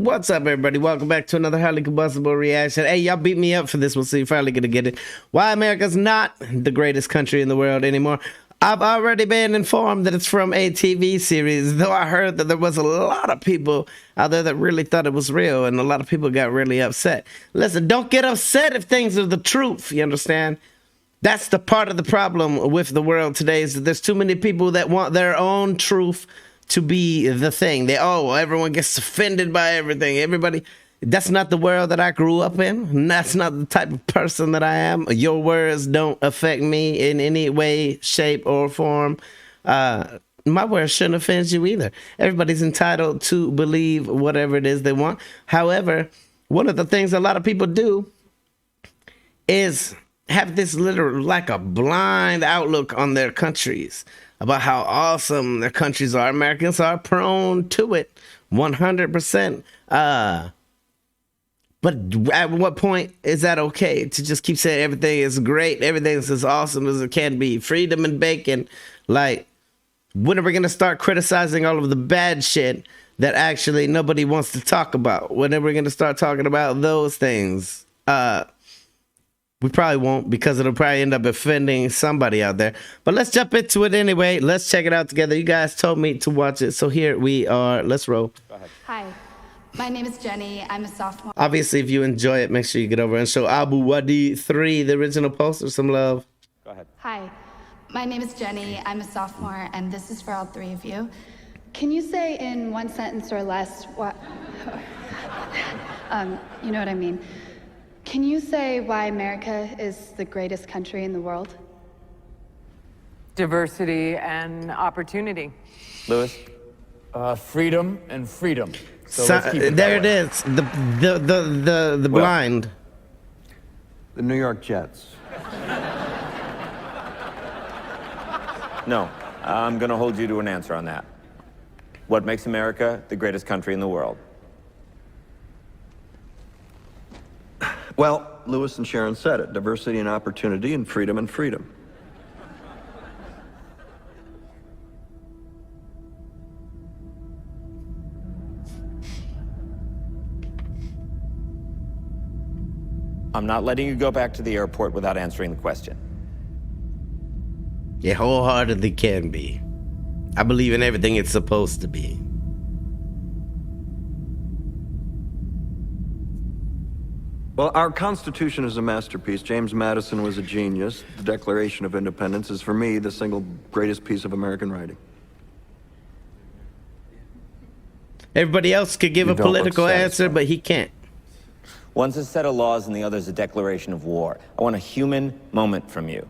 What's up, everybody? Welcome back to another highly combustible reaction. Hey, y'all beat me up for this one, so you're finally gonna get it. Why America's not the greatest country in the world anymore. I've already been informed that it's from a TV series, though I heard that there was a lot of people out there that really thought it was real, and a lot of people got really upset. Listen, don't get upset if things are the truth, you understand? That's the part of the problem with the world today, is that there's too many people that want their own truth to be the thing. Everyone gets offended by everything. Everybody, that's not the world that I grew up in. That's not the type of person that I am. Your words don't affect me in any way, shape, or form. My words shouldn't offend you either. Everybody's entitled to believe whatever it is they want. However, one of the things a lot of people do is have this literal, like a blind outlook on their countries, about how awesome their countries are. Americans are prone to it, 100%. But at what point is that okay to just keep saying everything is great, everything is as awesome as it can be, freedom and bacon? Like, when are we gonna start criticizing all of the bad shit that actually nobody wants to talk about? When are we gonna start talking about those things? We probably won't, because it'll probably end up offending somebody out there. But let's jump into it anyway. Let's check it out together. You guys told me to watch it, so here we are. Let's roll. Go ahead. Hi, my name is Jenny. I'm a sophomore. Obviously, if you enjoy it, make sure you get over and show Abu Wadi 3, the original poster, some love. Go ahead. Hi, my name is Jenny. I'm a sophomore, and this is for all three of you. Can you say in one sentence or less what... you know what I mean. Can you say why America is the greatest country in the world? Diversity and opportunity. Lewis? Freedom and freedom. So There it is. The blind. The New York Jets. No, I'm going to hold you to an answer on that. What makes America the greatest country in the world? Well, Lewis and Sharon said it. Diversity and opportunity and freedom and freedom. I'm not letting you go back to the airport without answering the question. It wholeheartedly can be. I believe in everything it's supposed to be. Well, our Constitution is a masterpiece. James Madison was a genius. The Declaration of Independence is, for me, the single greatest piece of American writing. Everybody else could give a political answer, but he can't. One's a set of laws and the other's a declaration of war. I want a human moment from you.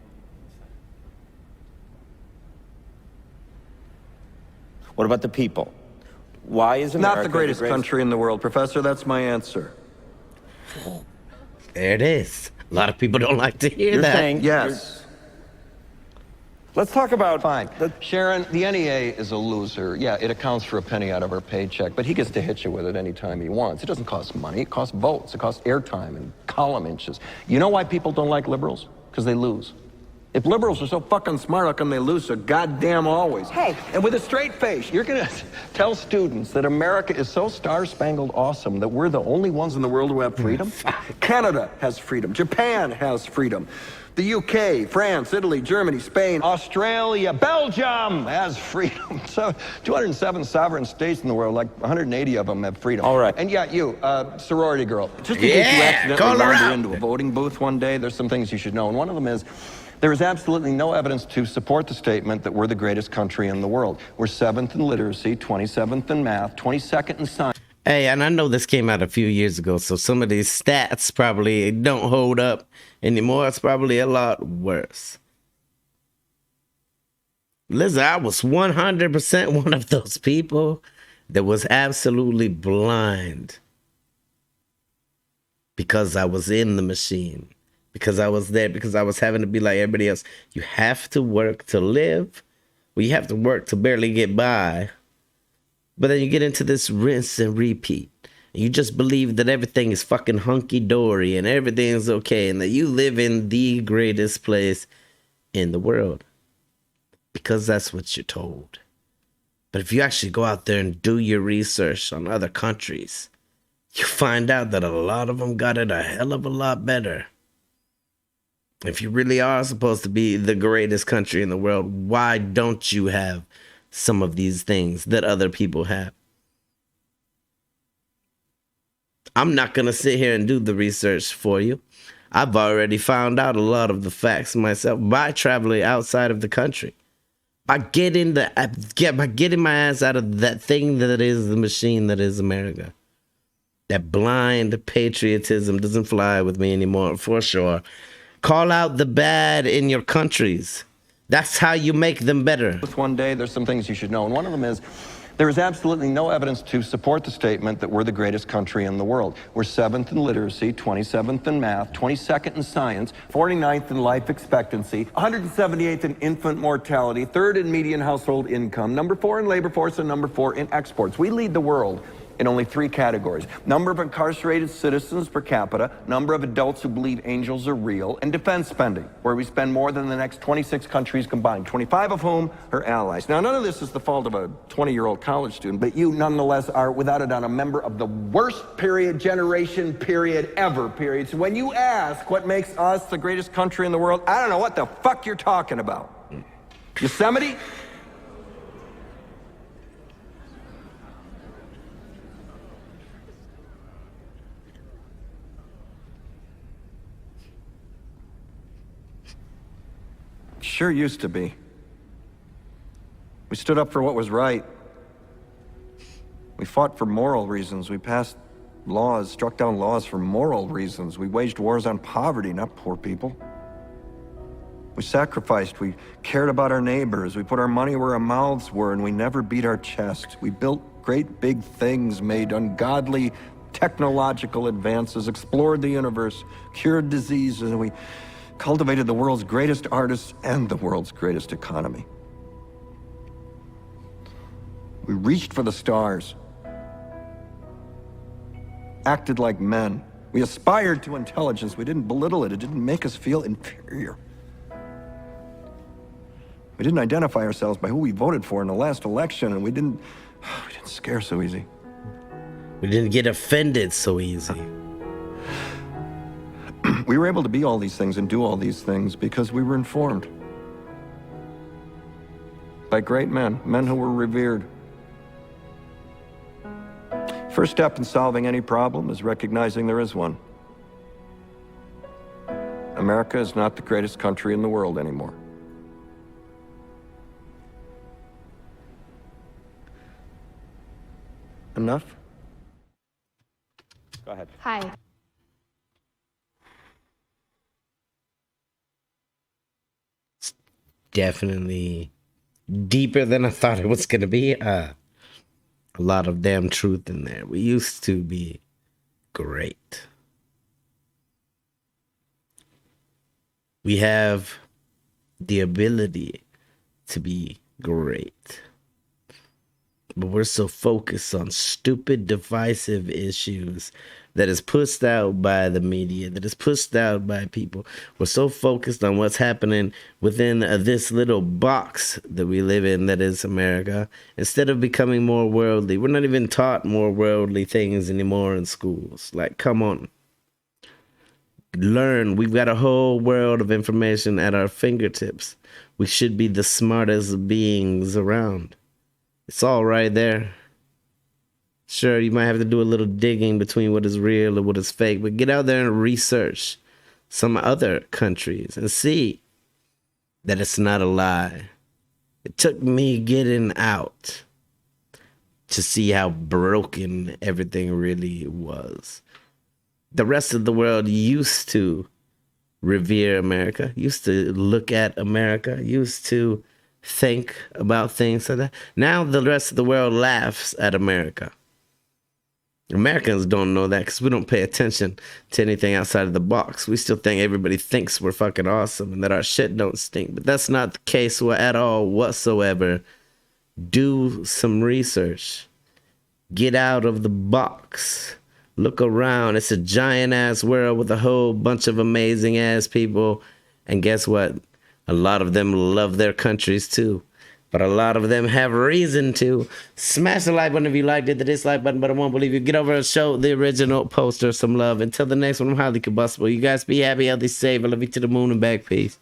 What about the people? Why is America Not the greatest country in the world, Professor. That's my answer. There it is. A lot of people don't like to hear You're that. saying Yes. Let's talk about... Fine. Sharon, the NEA is a loser. Yeah, it accounts for a penny out of our paycheck, but he gets to hit you with it anytime he wants. It doesn't cost money. It costs votes. It costs airtime and column inches. You know why people don't like liberals? Because they lose. If liberals are so fucking smart, how come they lose so goddamn always? Hey. And with a straight face, you're gonna tell students that America is so star-spangled awesome that we're the only ones in the world who have freedom? Canada has freedom. Japan has freedom. The UK, France, Italy, Germany, Spain, Australia, Belgium has freedom. So 207 sovereign states in the world, like 180 of them have freedom. All right. And yeah, you, sorority girl, just in case you accidentally wander into a voting booth one day, there's some things you should know. And one of them is, there is absolutely no evidence to support the statement that we're the greatest country in the world. We're 7th in literacy, 27th in math, 22nd in science. Hey, and I know this came out a few years ago, so some of these stats probably don't hold up anymore. It's probably a lot worse. Listen, I was 100% one of those people that was absolutely blind because I was in the machine. Because I was there, because I was having to be like everybody else. You have to work to live. Well, you have to work to barely get by. But then you get into this rinse and repeat. And you just believe that everything is fucking hunky-dory and everything's okay and that you live in the greatest place in the world. Because that's what you're told. But if you actually go out there and do your research on other countries, you find out that a lot of them got it a hell of a lot better. If you really are supposed to be the greatest country in the world, why don't you have some of these things that other people have? I'm not going to sit here and do the research for you. I've already found out a lot of the facts myself by traveling outside of the country. By getting my ass out of that thing that is the machine that is America. That blind patriotism doesn't fly with me anymore, for sure. Call out the bad in your countries. That's how you make them better. One day, there's some things you should know, and one of them is there is absolutely no evidence to support the statement that we're the greatest country in the world. We're 7th in literacy, 27th in math, 22nd in science, 49th in life expectancy, 178th in infant mortality, 3rd in median household income, number 4 in labor force, and number 4 in exports. We lead the world in only 3 categories: number of incarcerated citizens per capita, number of adults who believe angels are real, and defense spending, where we spend more than the next 26 countries combined, 25 of whom are allies. Now, none of this is the fault of a 20-year-old college student, but you nonetheless are, without a doubt, a member of the worst generation ever. So when you ask what makes us the greatest country in the world, I don't know what the fuck you're talking about. Yosemite? Sure used to be. We stood up for what was right. We fought for moral reasons. We passed laws, struck down laws for moral reasons. We waged wars on poverty, not poor people. We sacrificed. We cared about our neighbors. We put our money where our mouths were, and we never beat our chest. We built great big things, made ungodly technological advances, explored the universe, cured diseases, and we cultivated the world's greatest artists and the world's greatest economy. We reached for the stars, acted like men. We aspired to intelligence. We didn't belittle it. It didn't make us feel inferior. We didn't identify ourselves by who we voted for in the last election, and we didn't scare so easy. We didn't get offended so easy. We were able to be all these things and do all these things because we were informed by great men who were revered. First step in solving any problem is recognizing there is one. America is not the greatest country in the world anymore. Enough? Go ahead. Hi. Definitely deeper than I thought it was going to be. A lot of damn truth in there. We used to be great. We have the ability to be great. But we're so focused on stupid, divisive issues that is pushed out by the media, that is pushed out by people. We're so focused on what's happening within this little box that we live in, that is America, instead of becoming more worldly. We're not even taught more worldly things anymore in schools. Like, come on. Learn. We've got a whole world of information at our fingertips. We should be the smartest beings around. It's all right there. Sure, you might have to do a little digging between what is real and what is fake, but get out there and research some other countries and see that it's not a lie. It took me getting out to see how broken everything really was. The rest of the world used to revere America, used to look at America, used to think about things like that. Now the rest of the world laughs at America. Americans don't know that because we don't pay attention to anything outside of the box. We still think everybody thinks we're fucking awesome and that our shit don't stink. But that's not the case at all whatsoever. Do some research. Get out of the box. Look around. It's a giant ass world with a whole bunch of amazing ass people. And guess what? A lot of them love their countries too. but a lot of them have reason to. Smash the like button if you liked it, the dislike button, but I won't believe you. Get over and show the original poster some love. Until the next one, I'm highly combustible. You guys be happy, healthy, safe. I love you to the moon and back. Peace.